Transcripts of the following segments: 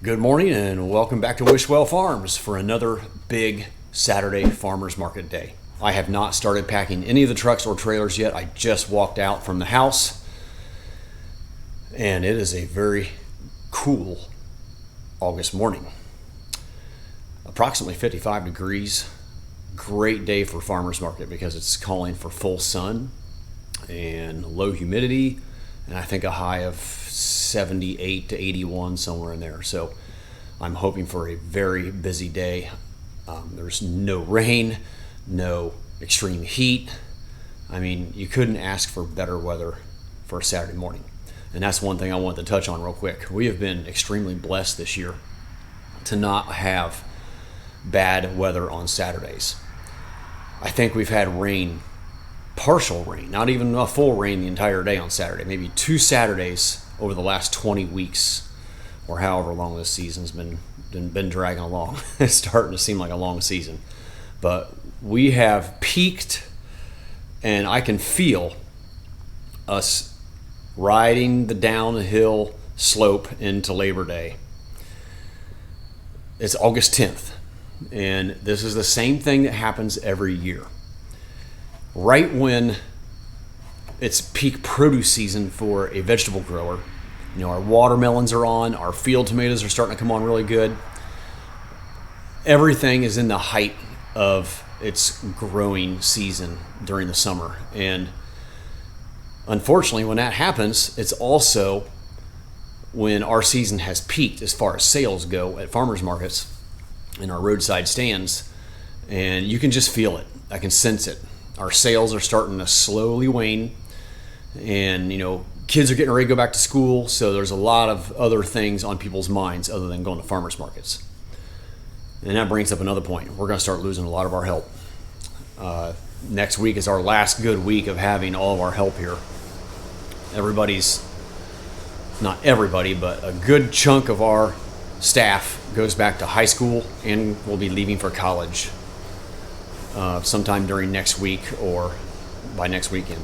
Good morning and welcome back to Wishwell Farms for another big Saturday farmers market day. I have not started packing any of the trucks or trailers yet. I just walked out from the house and it is a very cool August morning. Approximately 55 degrees. Great day for farmers market because it's calling for full sun and low humidity, and I think a high of 78 to 81, somewhere in there. So I'm hoping for a very busy day. There's no rain, no extreme heat. I mean, you couldn't ask for better weather for a Saturday morning. And that's one thing I wanted to touch on real quick. We have been extremely blessed this year to not have bad weather on Saturdays. I think we've had rain, partial rain, not even a full rain the entire day on Saturday, maybe 2 Saturdays over the last 20 weeks or however long this season's been dragging along. It's starting to seem like a long season. But we have peaked, and I can feel us riding the downhill slope into Labor Day. It's August 10th, and this is the same thing that happens every year. Right when it's peak produce season for a vegetable grower, you know, our watermelons are on, our field tomatoes are starting to come on really good. Everything is in the height of its growing season during the summer. And unfortunately, when that happens, it's also when our season has peaked as far as sales go at farmers markets and our roadside stands. And you can just feel it. I can sense it. Our sales are starting to slowly wane. And, you know, kids are getting ready to go back to school, so there's a lot of other things on people's minds other than going to farmers markets. And that brings up another point. We're going to start losing a lot of our help. Next week is our last good week of having all of our help here. Not everybody, but a good chunk of our staff goes back to high school and will be leaving for college sometime during next week or by next weekend.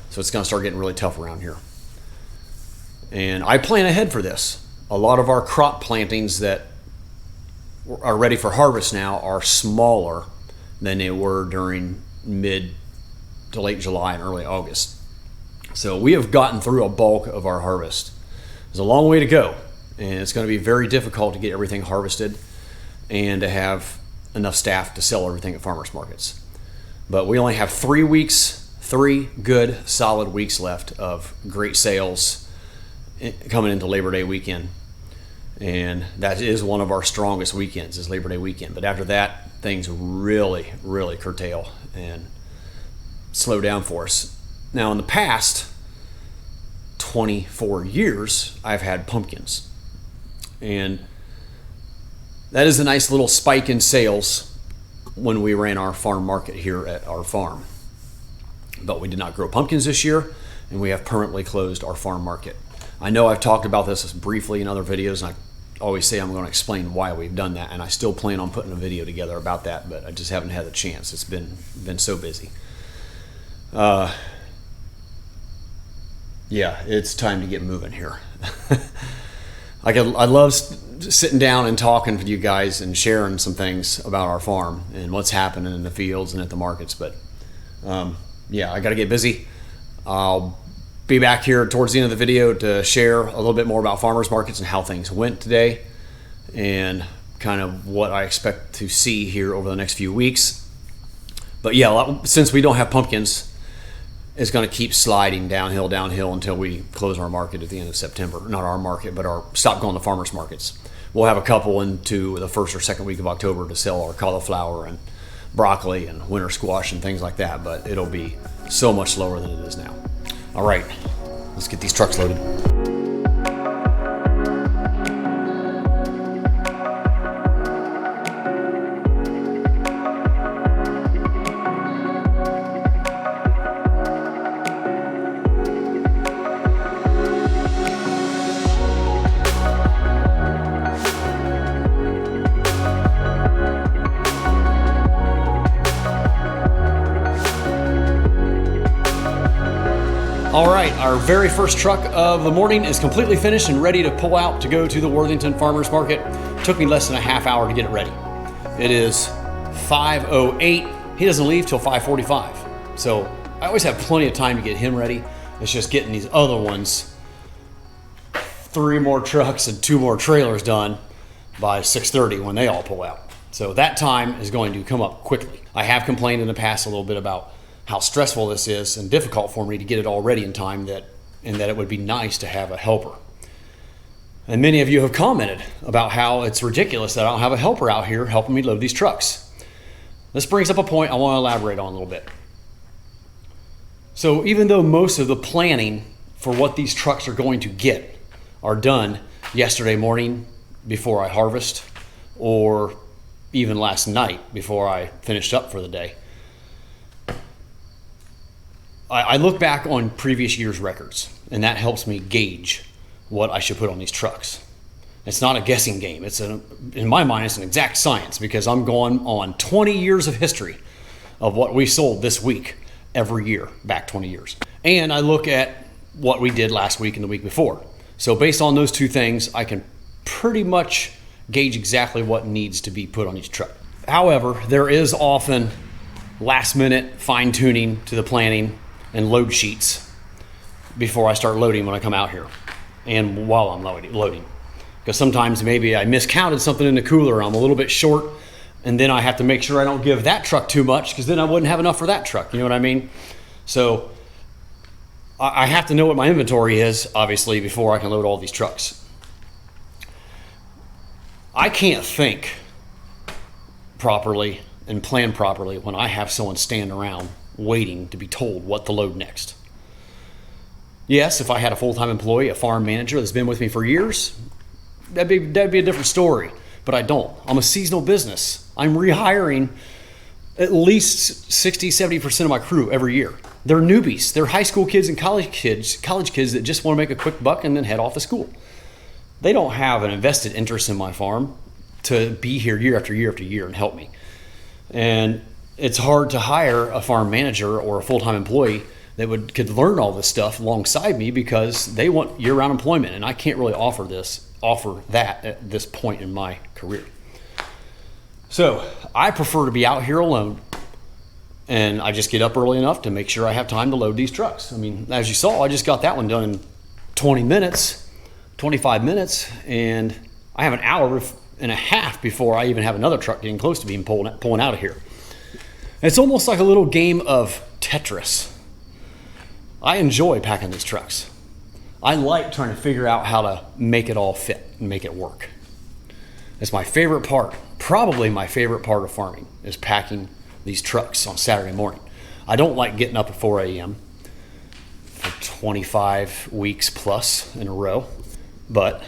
So it's going to start getting really tough around here. And I plan ahead for this. A lot of our crop plantings that are ready for harvest now are smaller than they were during mid to late July and early August. So we have gotten through a bulk of our harvest. There's a long way to go, and it's going to be very difficult to get everything harvested and to have enough staff to sell everything at farmers markets. But we only have 3 good solid weeks left of great sales coming into Labor Day weekend. And that is one of our strongest weekends, is Labor Day weekend. But after that, things really, really curtail and slow down for us. Now, in the past 24 years, I've had pumpkins. And that is a nice little spike in sales when we ran our farm market here at our farm. But we did not grow pumpkins this year, and we have permanently closed our farm market. I know I've talked about this briefly in other videos, and I always say I'm going to explain why we've done that, and I still plan on putting a video together about that, but I just haven't had the chance. It's been so busy. Yeah, it's time to get moving here. I love sitting down and talking with you guys and sharing some things about our farm and what's happening in the fields and at the markets, but yeah, I got to get busy. I'll be back here towards the end of the video to share a little bit more about farmers markets and how things went today and kind of what I expect to see here over the next few weeks. But yeah, since we don't have pumpkins, it's going to keep sliding downhill until we close our market at the end of September. Not our market, but stop going to farmers markets. We'll have a couple into the first or second week of October to sell our cauliflower and broccoli and winter squash and things like that, but it'll be so much slower than it is now. All right, let's get these trucks loaded. All right, our very first truck of the morning is completely finished and ready to pull out to go to the Worthington Farmers Market. Took me less than a half hour to get it ready. It is 5:08. He doesn't leave till 5:45. So I always have plenty of time to get him ready. It's just getting these other ones, 3 more trucks and 2 more trailers done by 6:30 when they all pull out. So that time is going to come up quickly. I have complained in the past a little bit about how stressful this is and difficult for me to get it all ready in time, and that it would be nice to have a helper. And many of you have commented about how it's ridiculous that I don't have a helper out here helping me load these trucks. This brings up a point I want to elaborate on a little bit. So even though most of the planning for what these trucks are going to get are done yesterday morning before I harvest, or even last night before I finished up for the day, I look back on previous year's records, and that helps me gauge what I should put on these trucks. It's not a guessing game. In my mind, it's an exact science, because I'm going on 20 years of history of what we sold this week every year, back 20 years. And I look at what we did last week and the week before. So based on those two things, I can pretty much gauge exactly what needs to be put on each truck. However, there is often last minute fine tuning to the planning and load sheets before I start loading when I come out here and while I'm loading. Because sometimes maybe I miscounted something in the cooler, I'm a little bit short, and then I have to make sure I don't give that truck too much, because then I wouldn't have enough for that truck, you know what I mean? So I have to know what my inventory is, obviously, before I can load all these trucks. I can't think properly and plan properly when I have someone stand around waiting to be told what to load next. Yes, if I had a full-time employee, a farm manager that's been with me for years, that'd be a different story. But I don't. I'm a seasonal business. I'm rehiring at least 60-70% of my crew every year. They're newbies. They're high school kids and college kids that just want to make a quick buck and then head off to school. They don't have an invested interest in my farm to be here year after year after year and help me. And it's hard to hire a farm manager or a full-time employee that could learn all this stuff alongside me, because they want year-round employment, and I can't really offer that at this point in my career. So I prefer to be out here alone, and I just get up early enough to make sure I have time to load these trucks. I mean, as you saw, I just got that one done in 20 minutes, 25 minutes, and I have an hour and a half before I even have another truck getting close to being pulling out of here. It's almost like a little game of Tetris. I enjoy packing these trucks. I like trying to figure out how to make it all fit and make it work. It's my favorite part, probably my favorite part of farming, is packing these trucks on Saturday morning. I don't like getting up at 4 a.m. for 25 weeks plus in a row, but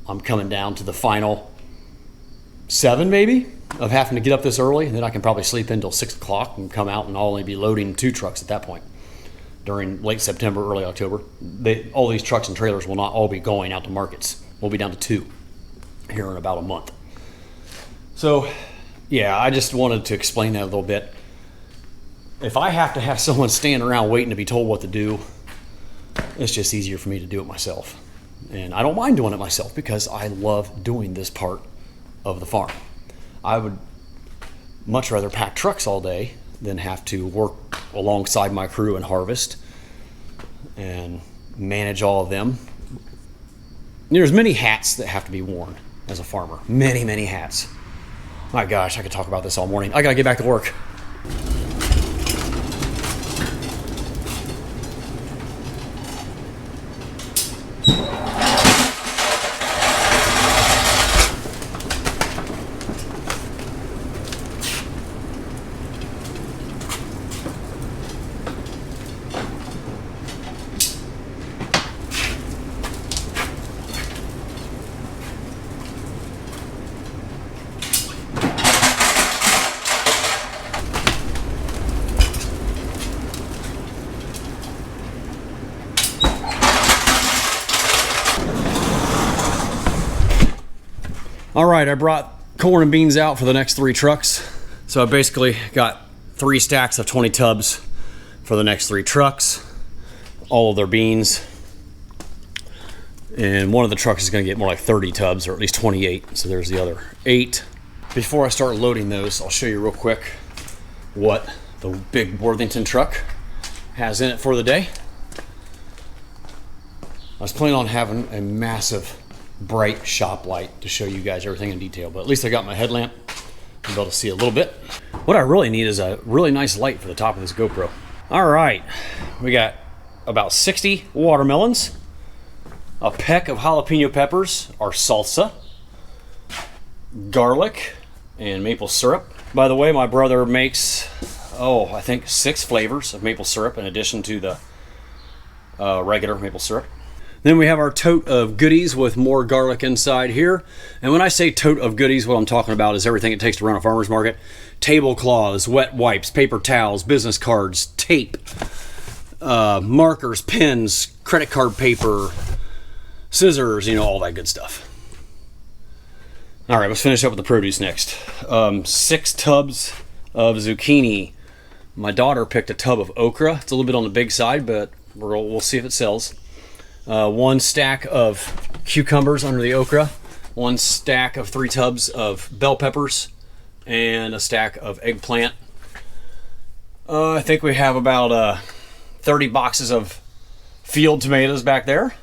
I'm coming down to the final 7 maybe of having to get up this early, and then I can probably sleep until 6 o'clock and come out, and I'll only be loading 2 trucks at that point. During late September, early October, all these trucks and trailers will not all be going out to markets. We'll be down to 2 here in about a month. So yeah, I just wanted to explain that a little bit. If I have to have someone stand around waiting to be told what to do, it's just easier for me to do it myself. And I don't mind doing it myself, because I love doing this part of the farm. I would much rather pack trucks all day than have to work alongside my crew and harvest and manage all of them. There's many hats that have to be worn as a farmer. Many, many hats. My gosh, I could talk about this all morning. I gotta get back to work. All right, I brought corn and beans out for the next 3 trucks. So I basically got 3 stacks of 20 tubs for the next 3 trucks. all of their beans. And one of the trucks is going to get more like 30 tubs, or at least 28. So there's the other 8. Before I start loading those, I'll show you real quick what the big Worthington truck has in it for the day. I was planning on having a massive bright shop light to show you guys everything in detail, but at least I got my headlamp. I'll be able to see a little bit. What I really need is a really nice light for the top of this GoPro. All right, we got about 60 watermelons, a peck of jalapeno peppers, our salsa, garlic, and maple syrup. By the way, my brother makes, I think 6 flavors of maple syrup in addition to the regular maple syrup. Then we have our tote of goodies with more garlic inside here. And when I say tote of goodies, what I'm talking about is everything it takes to run a farmer's market. Tablecloths, wet wipes, paper towels, business cards, tape, markers, pens, credit card paper, scissors, all that good stuff. All right, let's finish up with the produce next. 6 tubs of zucchini. My daughter picked a tub of okra. It's a little bit on the big side, but we'll see if it sells. 1 stack of cucumbers under the okra, 1 stack of 3 tubs of bell peppers, and a stack of eggplant. I think we have about 30 boxes of field tomatoes back there.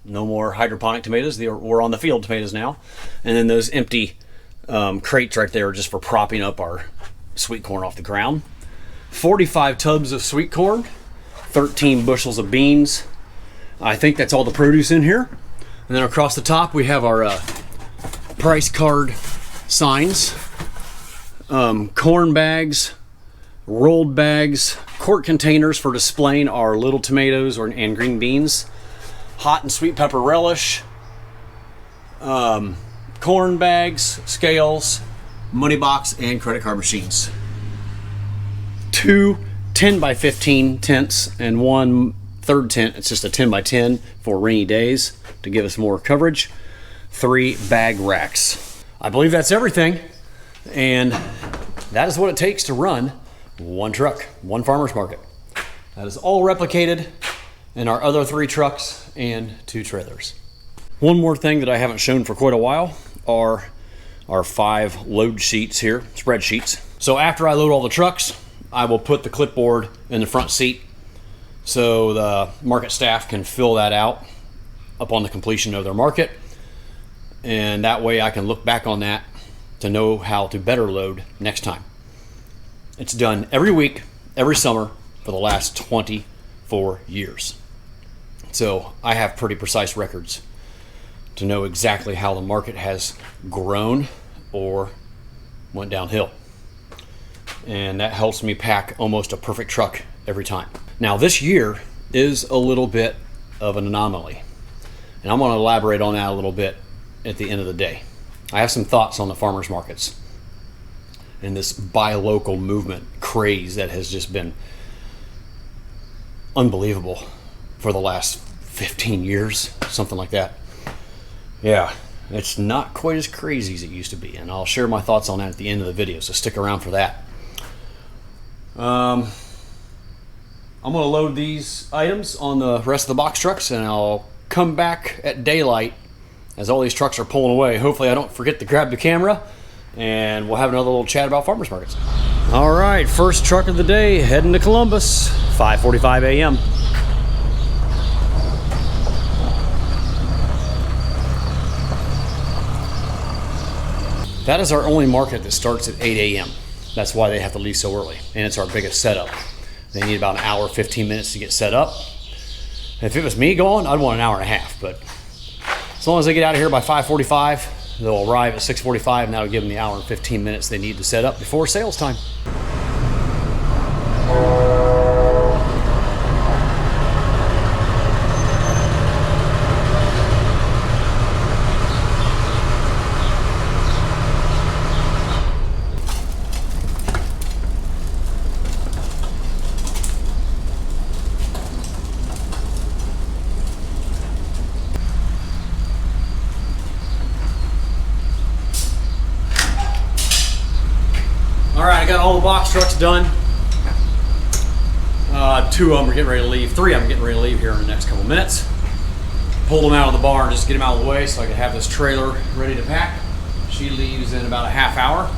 No more hydroponic tomatoes. We're on the field tomatoes now. And then those empty crates right there are just for propping up our sweet corn off the ground. 45 tubs of sweet corn, 13 bushels of beans. I think that's all the produce in here. And then across the top we have our price card signs, corn bags, rolled bags, quart containers for displaying our little tomatoes and green beans, hot and sweet pepper relish, corn bags, scales, money box, and credit card machines. 2 10 by 15 tents and 1 third tent. It's just a 10 by 10 for rainy days to give us more coverage. 3 bag racks. I believe that's everything, and that is what it takes to run 1 truck, 1 farmer's market. That is all replicated in our other 3 trucks and 2 trailers. One more thing that I haven't shown for quite a while are our 5 load sheets here, spreadsheets. So after I load all the trucks, I will put the clipboard in the front seat so the market staff can fill that out upon the completion of their market, and that way I can look back on that to know how to better load next time. It's done every week, every summer for the last 24 years. So I have pretty precise records to know exactly how the market has grown or went downhill. And that helps me pack almost a perfect truck every time. Now this year is a little bit of an anomaly, and I'm going to elaborate on that a little bit at the end of the day. I have some thoughts on the farmers markets and this buy local movement craze that has just been unbelievable for the last 15 years, something like that. Yeah, it's not quite as crazy as it used to be, and I'll share my thoughts on that at the end of the video, so stick around for that. I'm going to load these items on the rest of the box trucks, and I'll come back at daylight as all these trucks are pulling away. Hopefully I don't forget to grab the camera, and we'll have another little chat about farmers markets. All right, first truck of the day, heading to Columbus, 5:45 a.m. That is our only market that starts at 8 a.m. That's why they have to leave so early, and it's our biggest setup. They need about an hour, 15 minutes to get set up. If it was me going, I'd want an hour and a half, but as long as they get out of here by 5:45, they'll arrive at 6:45, and that'll give them the hour and 15 minutes they need to set up before sales time. All right, I got all the box trucks done. Two of them are getting ready to leave. Three of them are getting ready to leave here in the next couple minutes. Pulled them out of the barn, just get them out of the way so I can have this trailer ready to pack. She leaves in about a half hour.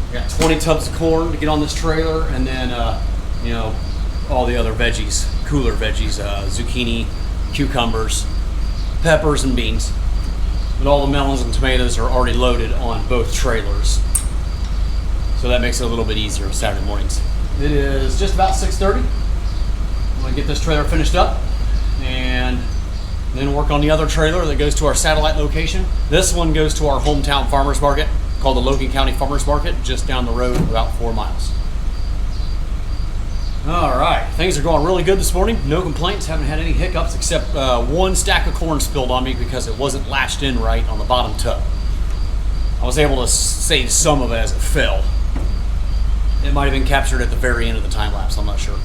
I got 20 tubs of corn to get on this trailer, and then you know, all the other veggies, cooler veggies, zucchini, cucumbers, peppers, and beans. But all the melons and tomatoes are already loaded on both trailers, so that makes it a little bit easier on Saturday mornings. It is just about 6:30. I'm gonna get this trailer finished up and then work on the other trailer that goes to our satellite location. This one goes to our hometown farmers market called the Logan County Farmers Market, just down the road about 4 miles. All right, things are going really good this morning. No complaints, haven't had any hiccups except one stack of corn spilled on me because it wasn't latched in right on the bottom tub. I was able to save some of it as it fell. It might have been captured at the very end of the time lapse, I'm not sure.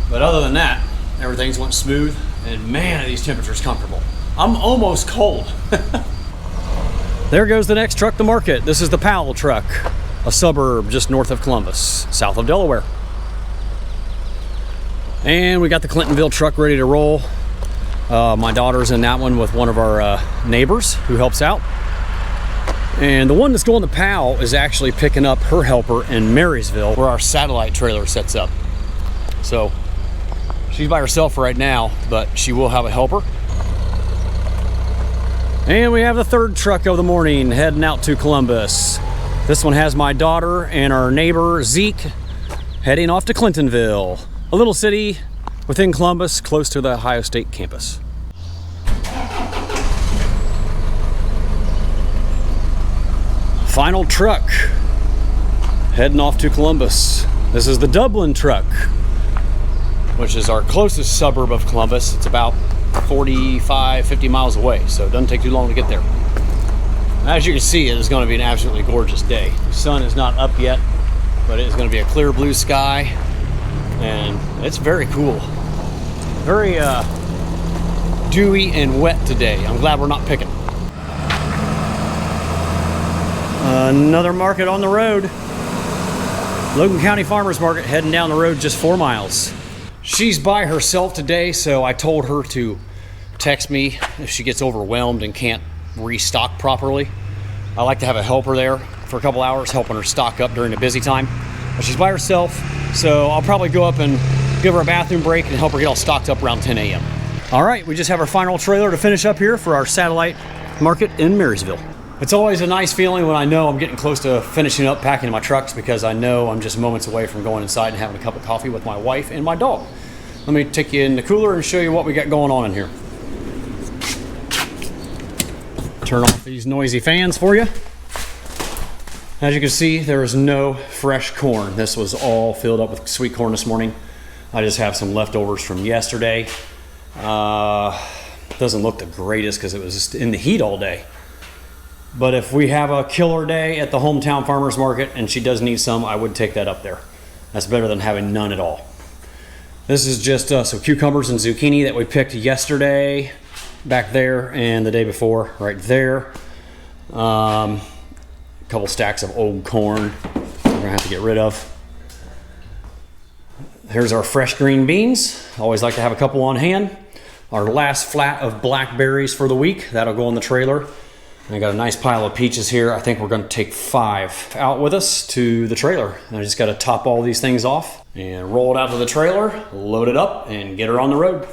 But other than that, everything's went smooth, and man, are these temperatures comfortable. I'm almost cold. There goes the next truck to market. This is the Powell truck, a suburb just north of Columbus, south of Delaware. And we got the Clintonville truck ready to roll. My daughter's in that one with one of our neighbors who helps out. And the one that's going to Powell is actually picking up her helper in Marysville, where our satellite trailer sets up. So she's by herself right now, but she will have a helper. And we have the third truck of the morning heading out to Columbus. This one has my daughter and our neighbor Zeke heading off to Clintonville, a little city within Columbus, close to the Ohio State campus. Final truck heading off to Columbus. This is the Dublin truck, which is our closest suburb of Columbus. It's about 45-50 miles away, so it doesn't take too long to get there. As you can see, it is going to be an absolutely gorgeous day. The sun is not up yet, but it is going to be a clear blue sky, and it's very cool. Very dewy and wet today. I'm glad we're not picking. Another market on the road. Logan County Farmers Market heading down the road just 4 miles. She's by herself today, so I told her to text me if she gets overwhelmed and can't restock properly. I like to have a helper there for a couple hours, helping her stock up during a busy time. But she's by herself, so I'll probably go up and give her a bathroom break and help her get all stocked up around 10 a.m. All right, we just have our final trailer to finish up here for our satellite market in Marysville. It's always a nice feeling when I know I'm getting close to finishing up packing my trucks, because I know I'm just moments away from going inside and having a cup of coffee with my wife and my dog. Let me take you in the cooler and show you what we got going on in here. Turn off these noisy fans for you. As you can see, there is no fresh corn. This was all filled up with sweet corn this morning. I just have some leftovers from yesterday. Doesn't look the greatest because it was just in the heat all day. But if we have a killer day at the hometown farmers market and she does need some, I would take that up there. That's better than having none at all. This is just some cucumbers and zucchini that we picked yesterday back there, and the day before right there. A couple stacks of old corn we're gonna have to get rid of. Here's our fresh green beans. Always like to have a couple on hand. Our last flat of blackberries for the week. That'll go in the trailer. And I got a nice pile of peaches here. I think we're going to take 5 out with us to the trailer. And I just got to top all these things off and roll it out to the trailer, load it up, and get her on the road.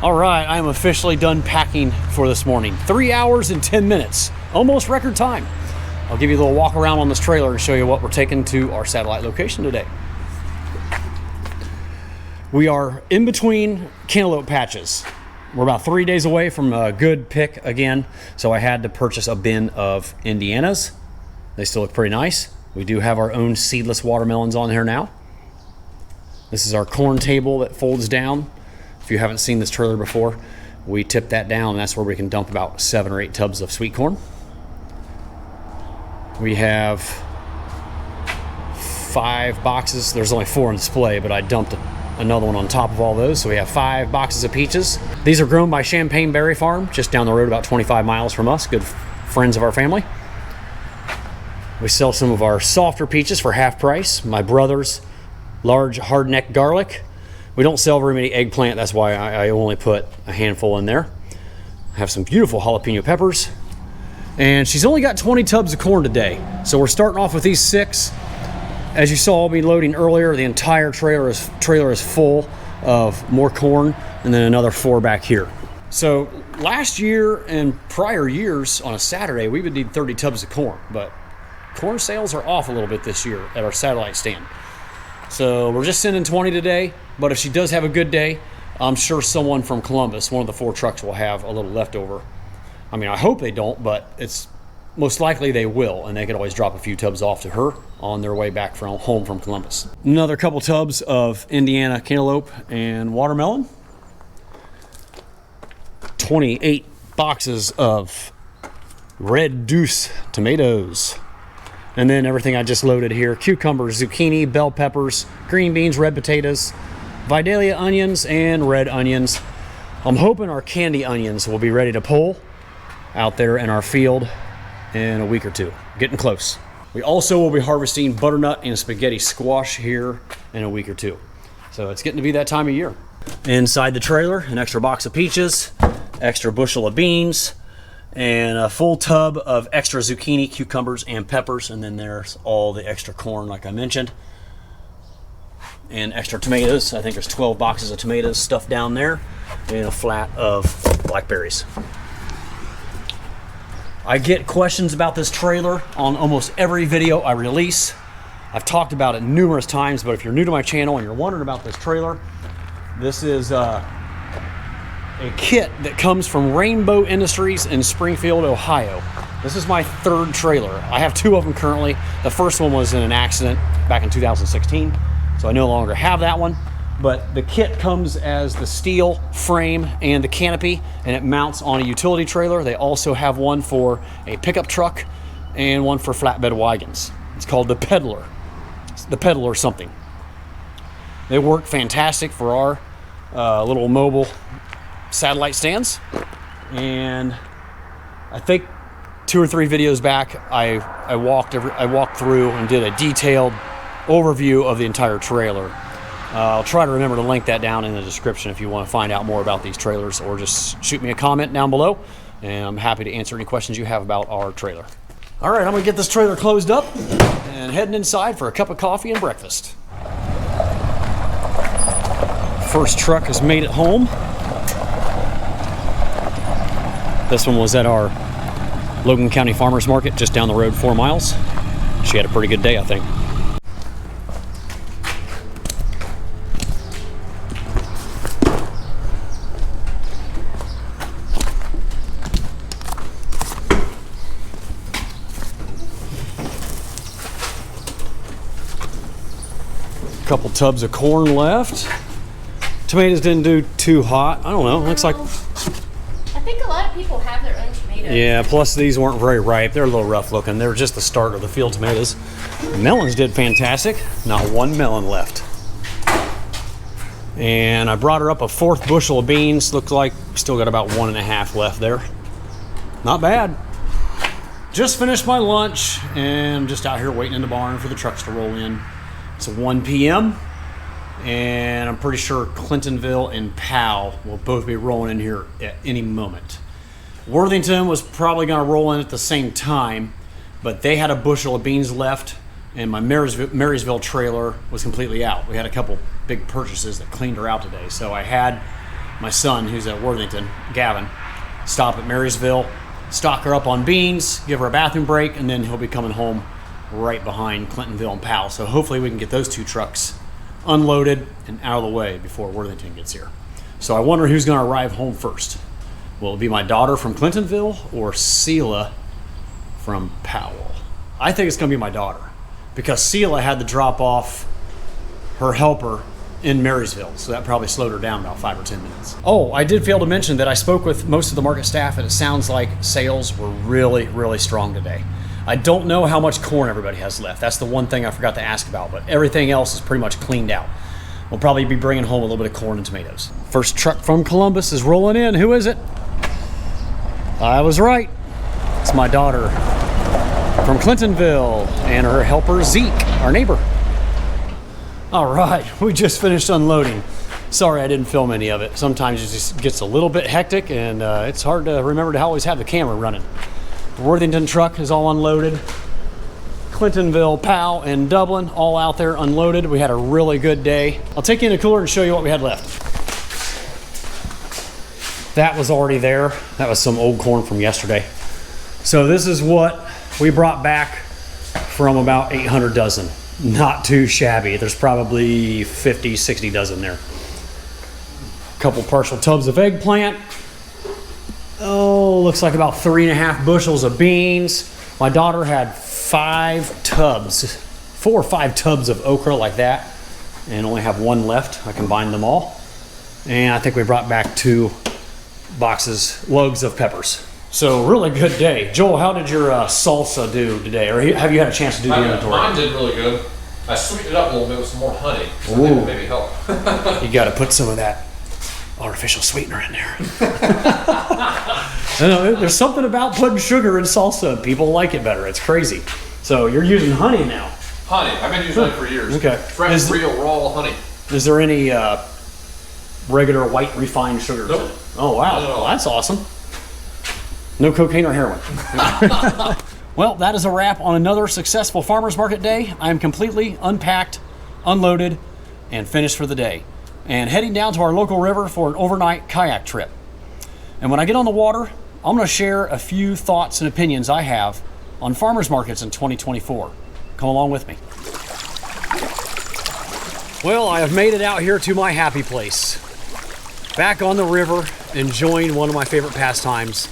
All right, I am officially done packing for this morning. 3 hours and 10 minutes, almost record time. I'll give you a little walk around on this trailer and show you what we're taking to our satellite location today. We are in between cantaloupe patches. We're about 3 days away from a good pick again, so I had to purchase a bin of Indianas. They still look pretty nice. We do have our own seedless watermelons on here now. This is our corn table that folds down. If you haven't seen this trailer before, we tip that down, and that's where we can dump about 7 or 8 tubs of sweet corn. We have 5 boxes. There's only 4 on display, but I dumped another one on top of all those. So we have 5 boxes of peaches. These are grown by Champagne Berry Farm, just down the road about 25 miles from us. Good friends of our family. We sell some of our softer peaches for half price. My brother's large hard-neck garlic. We don't sell very many eggplant, that's why I only put a handful in there. I have some beautiful jalapeno peppers. And she's only got 20 tubs of corn today. So we're starting off with these 6. As you saw me loading earlier, the entire trailer is full of more corn, and then another 4 back here. So last year and prior years on a Saturday, we would need 30 tubs of corn, but corn sales are off a little bit this year at our satellite stand. So we're just sending 20 today, but if she does have a good day, I'm sure someone from Columbus, one of the 4 trucks, will have a little leftover. I mean, I hope they don't, but it's most likely they will, and they could always drop a few tubs off to her on their way back from home from Columbus. Another couple tubs of Indiana cantaloupe and watermelon. 28 boxes of red deuce tomatoes. And then everything I just loaded here: cucumbers, zucchini, bell peppers, green beans, red potatoes, Vidalia onions, and red onions. I'm hoping our candy onions will be ready to pull out there in our field in a week or 2. Getting close. We also will be harvesting butternut and spaghetti squash here in a week or 2. So it's getting to be that time of year. Inside the trailer, an extra box of peaches, extra bushel of beans, and a full tub of extra zucchini, cucumbers, and peppers. And then there's all the extra corn, like I mentioned, and extra tomatoes. I think there's 12 boxes of tomatoes stuffed down there, and a flat of blackberries. I get questions about this trailer on almost every video I release. I've talked about it numerous times, but if you're new to my channel and you're wondering about this trailer, this is a kit that comes from Rainbow Industries in Springfield, Ohio. This is my 3rd trailer. I have 2 of them currently. The first one was in an accident back in 2016, so I no longer have that one. But the kit comes as the steel frame and the canopy, and it mounts on a utility trailer. They also have one for a pickup truck and one for flatbed wagons. It's called the Peddler. It's the Peddler something. They work fantastic for our little mobile satellite stands. And I think 2 or 3 videos back, I walked through and did a detailed overview of the entire trailer. I'll try to remember to link that down in the description if you want to find out more about these trailers, or just shoot me a comment down below, and I'm happy to answer any questions you have about our trailer. All right, I'm going to get this trailer closed up and heading inside for a cup of coffee and breakfast. First truck has made it home. This one was at our Logan County Farmers Market just down the road 4 miles. She had a pretty good day, I think. Couple tubs of corn left. Tomatoes didn't do too hot. I don't know. Looks like. I think a lot of people have their own tomatoes. Yeah. Plus these weren't very ripe. They're a little rough looking. They were just the start of the field tomatoes. Melons did fantastic. Not 1 melon left. And I brought her up a 4th bushel of beans. Looks like we still got about 1.5 left there. Not bad. Just finished my lunch and I'm just out here waiting in the barn for the trucks to roll in. It's 1 p.m. and I'm pretty sure Clintonville and Powell will both be rolling in here at any moment. Worthington was probably going to roll in at the same time, but they had a bushel of beans left, and my Marysville trailer was completely out. We had a couple big purchases that cleaned her out today, so I had my son, who's at Worthington, Gavin, stop at Marysville, stock her up on beans, give her a bathroom break, and then he'll be coming home right behind Clintonville and Powell. So hopefully we can get those 2 trucks unloaded and out of the way before Worthington gets here. So I wonder who's going to arrive home first. Will it be my daughter from Clintonville or Sela from Powell? I think it's going to be my daughter, because Sela had to drop off her helper in Marysville, so that probably slowed her down about 5 or 10 minutes. Oh, I did fail to mention that I spoke with most of the market staff, and it sounds like sales were really, really strong today. I don't know how much corn everybody has left. That's the one thing I forgot to ask about, but everything else is pretty much cleaned out. We'll probably be bringing home a little bit of corn and tomatoes. First truck from Columbus is rolling in. Who is it? I was right. It's my daughter from Clintonville and her helper Zeke, our neighbor. All right, we just finished unloading. Sorry I didn't film any of it. Sometimes it just gets a little bit hectic, and it's hard to remember to always have the camera running. The Worthington truck is all unloaded. Clintonville, Powell, and Dublin all out there unloaded. We had a really good day. I'll take you in the cooler and show you what we had left. That was already there. That was some old corn from yesterday. So this is what we brought back from about 800 dozen. Not too shabby. There's probably 50, 60 dozen there. A couple partial tubs of eggplant. Oh, looks like about 3.5 bushels of beans. My daughter had 4 or 5 tubs of okra like that, and only have 1 left. I combined them all. And I think we brought back 2 loads of peppers. So really good day. Joel, how did your salsa do today? Or have you had a chance to do the inventory? Mine did really good. I sweetened it up a little bit with some more honey. So I think it maybe help. You got to put some of that artificial sweetener in there. There's something about putting sugar in salsa. People like it better. It's crazy. So you're using honey now. Honey. I've been using honey for years. Okay. Fresh, real, raw honey. Is there any regular white refined sugars in Nope. it? Oh, wow. No. Well, that's awesome. No cocaine or heroin. Well, that is a wrap on another successful farmer's market day. I am completely unpacked, unloaded, and finished for the day, and heading down to our local river for an overnight kayak trip. And when I get on the water, I'm going to share a few thoughts and opinions I have on farmers markets in 2024. Come along with me. Well, I have made it out here to my happy place. Back on the river, enjoying one of my favorite pastimes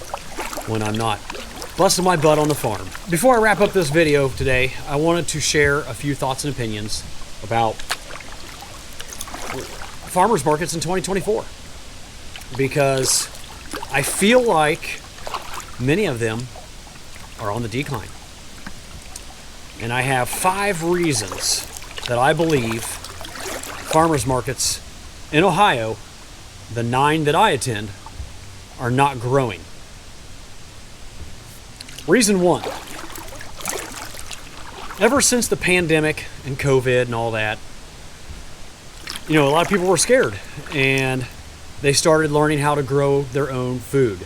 when I'm not busting my butt on the farm. Before I wrap up this video today, I wanted to share a few thoughts and opinions about farmers markets in 2024, because I feel like many of them are on the decline. And I have 5 reasons that I believe farmers markets in Ohio, the 9 that I attend, are not growing. Reason 1. Ever since the pandemic and COVID and all that, a lot of people were scared, and they started learning how to grow their own food,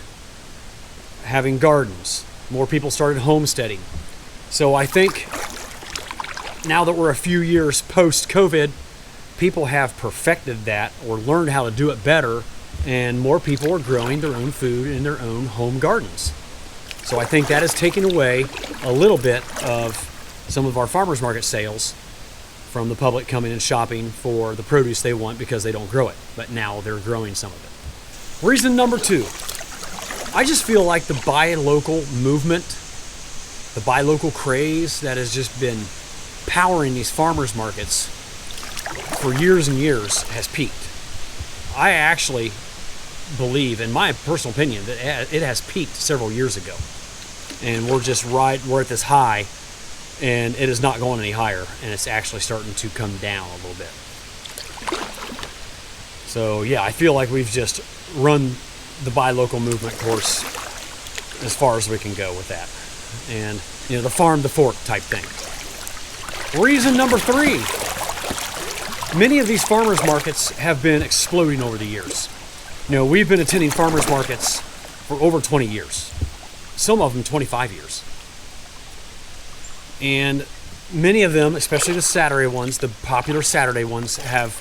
having gardens. More people started homesteading. So I think now that we're a few years post-COVID, people have perfected that or learned how to do it better, and more people are growing their own food in their own home gardens. So I think that has taken away a little bit of some of our farmers market sales from the public coming and shopping for the produce they want because they don't grow it, but now they're growing some of it. Reason number 2, I just feel like the buy local movement, the buy local craze that has just been powering these farmers markets for years and years has peaked. I actually believe, in my personal opinion, that it has peaked several years ago, and we're at this high, and it is not going any higher, and it's actually starting to come down a little bit. So yeah, I feel like we've just run the buy local movement course as far as we can go with that, and the farm to fork type thing. Reason number 3, many of these farmers markets have been exploding over the years. We've been attending farmers markets for over 20 years, some of them 25 years. And many of them, especially the Saturday ones, the popular Saturday ones, have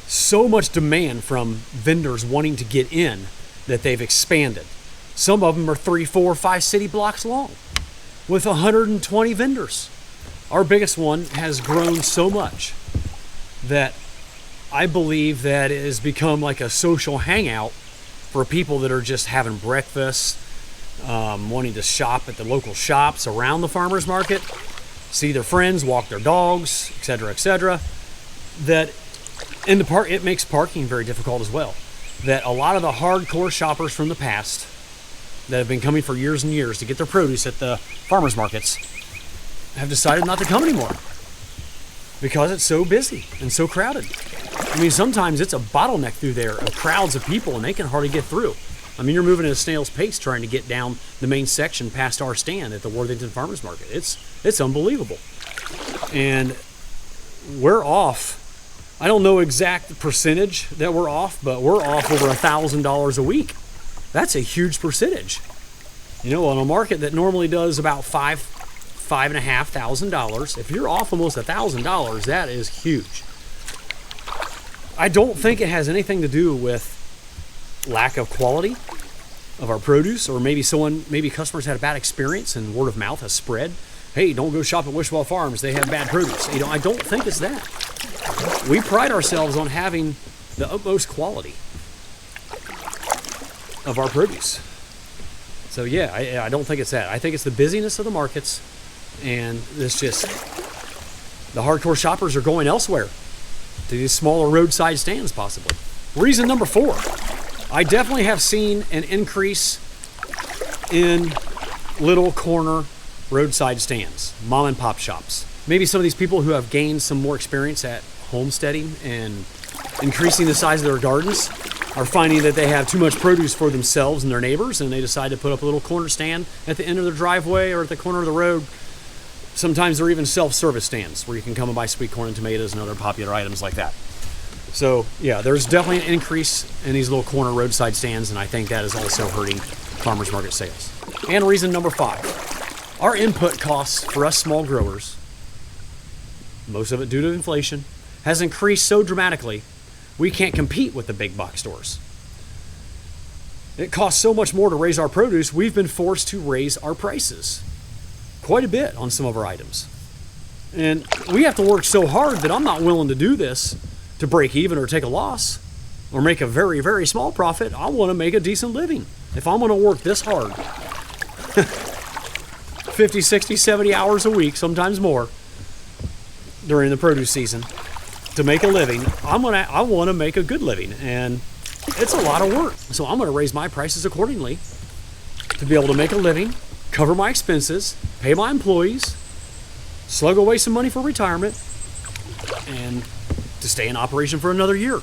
so much demand from vendors wanting to get in that they've expanded. Some of them are 3, 4, 5 city blocks long with 120 vendors. Our biggest one has grown so much that I believe that it has become like a social hangout for people that are just having breakfast, wanting to shop at the local shops around the farmers market, see their friends, walk their dogs, etc., etc. That in the park, it makes parking very difficult as well. That a lot of the hardcore shoppers from the past that have been coming for years and years to get their produce at the farmers markets have decided not to come anymore because it's so busy and so crowded. I mean, sometimes it's a bottleneck through there of crowds of people and they can hardly get through. I mean, you're moving at a snail's pace trying to get down the main section past our stand at the Worthington Farmers Market. It's unbelievable. And we're off. I don't know exact percentage that we're off, but we're off over $1,000 a week. That's a huge percentage. You know, on a market that normally does about $5,500 if you're off almost $1,000, that is huge. I don't think it has anything to do with lack of quality of our produce, or maybe customers had a bad experience and word of mouth has spread. Hey, don't go shop at Wishwell Farms, they have bad produce. You know, I don't think it's that. We pride ourselves on having the utmost quality of our produce. So yeah, I don't think it's that. I think it's the busyness of the markets, and it's just the hardcore shoppers are going elsewhere to these smaller roadside stands possibly. Reason number 4, I definitely have seen an increase in little corner roadside stands, mom and pop shops. Maybe some of these people who have gained some more experience at homesteading and increasing the size of their gardens are finding that they have too much produce for themselves and their neighbors, and they decide to put up a little corner stand at the end of their driveway or at the corner of the road. Sometimes they're even self-service stands where you can come and buy sweet corn and tomatoes and other popular items like that. So yeah, there's definitely an increase in these little corner roadside stands, and I think that is also hurting farmers market sales. And reason number 5, our input costs for us small growers, most of it due to inflation, has increased so dramatically we can't compete with the big box stores. It costs so much more to raise our produce, we've been forced to raise our prices quite a bit on some of our items. And we have to work so hard that I'm not willing to do this to break even or take a loss or make a very, very small profit. I want to make a decent living. If I'm going to work this hard, 50, 60, 70 hours a week, sometimes more, during the produce season to make a living, I want to make a good living, and it's a lot of work. So I'm going to raise my prices accordingly to be able to make a living, cover my expenses, pay my employees, slug away some money for retirement, and to stay in operation for another year.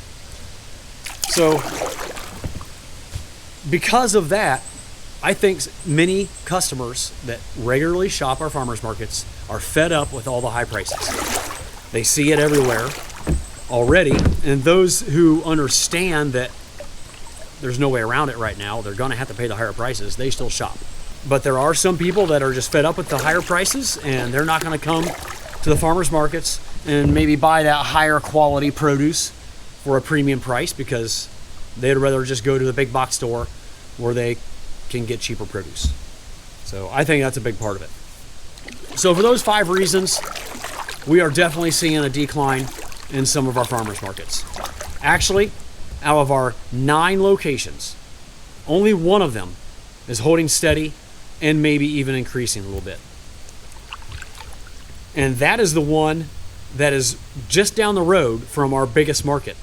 So because of that, I think many customers that regularly shop our farmers markets are fed up with all the high prices. They see it everywhere already, and those who understand that there's no way around it right now, they're going to have to pay the higher prices, they still shop. But there are some people that are just fed up with the higher prices, and they're not going to come to the farmers markets and maybe buy that higher quality produce for a premium price because they'd rather just go to the big box store where they can get cheaper produce. So I think that's a big part of it. So for those 5 reasons, we are definitely seeing a decline in some of our farmers markets. Actually, out of our 9 locations, only one of them is holding steady and maybe even increasing a little bit. And that is the one that is just down the road from our biggest market.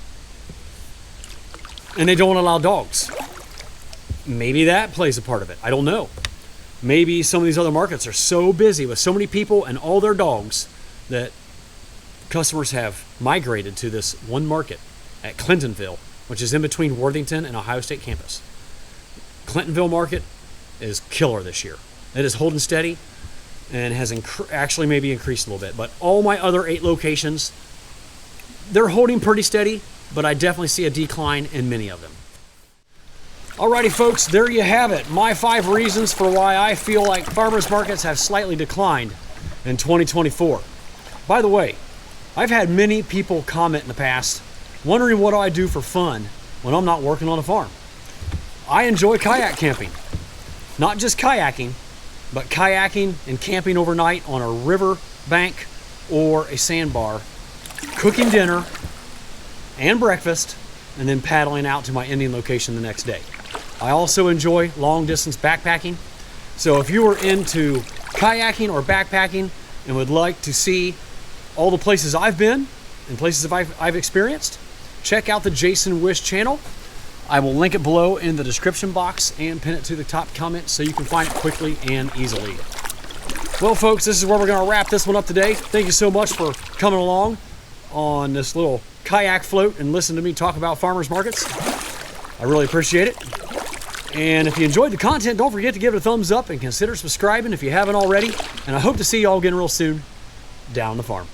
And they don't allow dogs. Maybe that plays a part of it. I don't know. Maybe some of these other markets are so busy with so many people and all their dogs that customers have migrated to this one market at Clintonville, which is in between Worthington and Ohio State campus. Clintonville market is killer this year. It is holding steady and has actually maybe increased a little bit. But all my other 8 locations, they're holding pretty steady, but I definitely see a decline in many of them. Alrighty folks, there you have it. My 5 reasons for why I feel like farmers markets have slightly declined in 2024. By the way, I've had many people comment in the past wondering what I do for fun when I'm not working on a farm. I enjoy kayak camping. Not just kayaking, but kayaking and camping overnight on a river bank or a sandbar, cooking dinner and breakfast, and then paddling out to my ending location the next day. I also enjoy long distance backpacking. So if you are into kayaking or backpacking and would like to see all the places I've been and places I've experienced, check out the Jason Wish channel. I will link it below in the description box and pin it to the top comment so you can find it quickly and easily. Well, folks, this is where we're going to wrap this one up today. Thank you so much for coming along on this little kayak float and listen to me talk about farmers markets. I really appreciate it. And if you enjoyed the content, don't forget to give it a thumbs up and consider subscribing if you haven't already. And I hope to see you all again real soon down the farm.